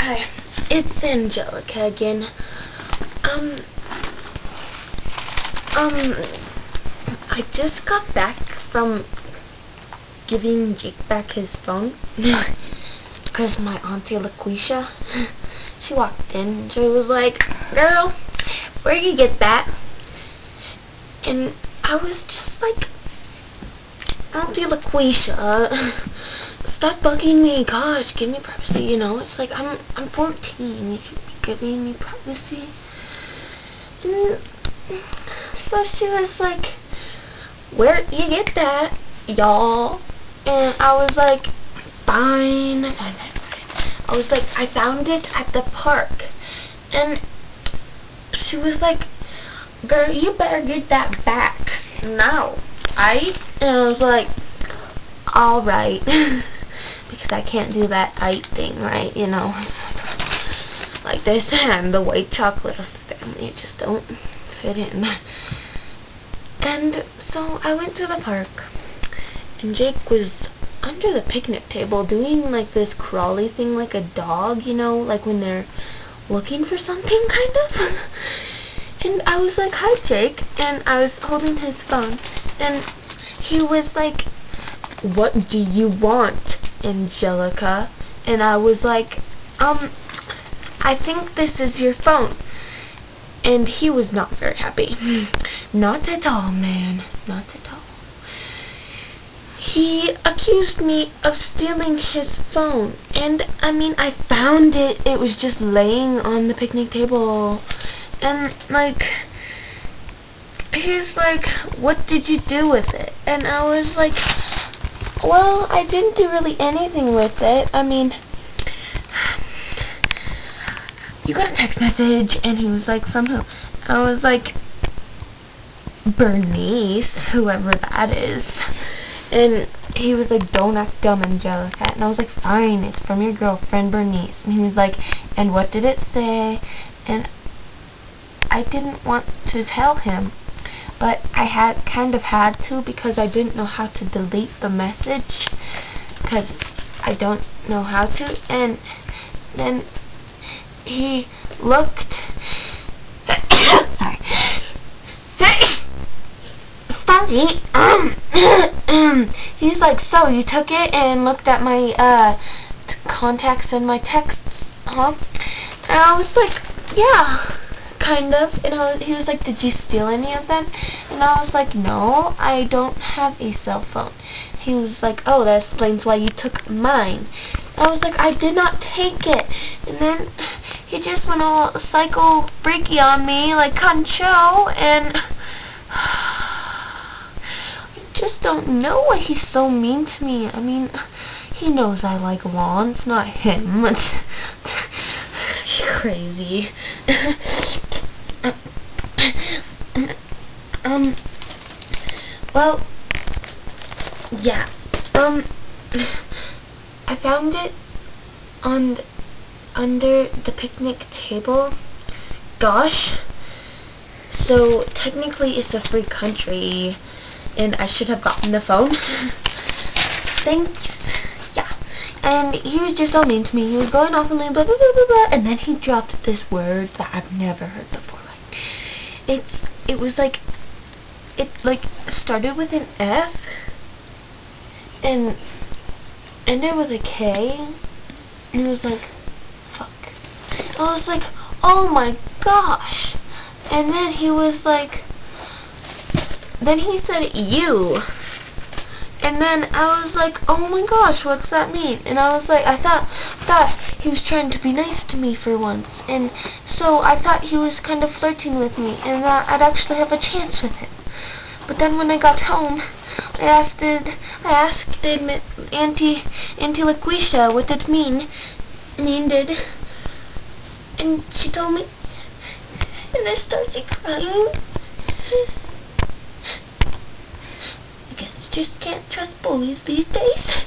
Hi, it's Angelica again. I just got back from giving Jake back his phone because my auntie LaQuisha, she walked in. She was like, "Girl, where'd you get that?" And I was just like, "Auntie LaQuisha, stop bugging me. Gosh, give me privacy. You know, it's like I'm 14. You should be giving me privacy." And so she was like, "Where'd you get that, y'all?" And I was like, fine. I was like, "I found it at the park." And she was like, "Girl, you better get that back now, aight?" And I was like, "Alright." Because I can't do that aight thing, right? You know, like they said, the white chocolate of the family, it just don't fit in. And so I went to the park, and Jake was under the picnic table doing like this crawly thing like a dog, you know, like when they're looking for something, kind of. And I was like, "Hi, Jake," and I was holding his phone, and he was like, "What do you want, Angelica?" And I was like, "I think this is your phone." And he was not very happy. Not at all, man. Not at all. He accused me of stealing his phone. And, I mean, I found it. It was just laying on the picnic table. And, like, he's like, "What did you do with it?" And I was like, "Well, I didn't do really anything with it. I mean, you got a text message." And he was like, "From who?" I was like, "Bernice, whoever that is." And he was like, "Don't act dumb, Angelica." And I was like, "Fine, it's from your girlfriend, Bernice." And he was like, "And what did it say?" And I didn't want to tell him, but I kind of had to, because I didn't know how to delete the message, because I don't know how to. And then he looked sorry he's like, "So you took it and looked at my contacts and my texts, huh?" And I was like, "Yeah, kind of." And he was like, "Did you steal any of them?" And I was like, "No, I don't have a cell phone." He was like, "Oh, that explains why you took mine." I was like, "I did not take it." And then he just went all psycho freaky on me, like Concho, and I just don't know why he's so mean to me. I mean, he knows I like lawns, not him. Crazy. Well, yeah. I found it under the picnic table. Gosh. So technically it's a free country, and I should have gotten the phone. Thanks. Yeah. And he was just all mean to me. He was going off and like blah blah blah blah blah, and then he dropped this word that I've never heard before. Like, it was like, it like started with an F and ended with a K, and it was like, fuck. I was like, "Oh my gosh." And then he was like, then he said "you." And then I was like, "Oh my gosh, what's that mean?" And I was like, I thought he was trying to be nice to me for once. And so I thought he was kind of flirting with me, and that I'd actually have a chance with him. But then when I got home, I asked Auntie LaQuisha what it mean did, and she told me, and I started crying. I guess you just can't trust bullies these days.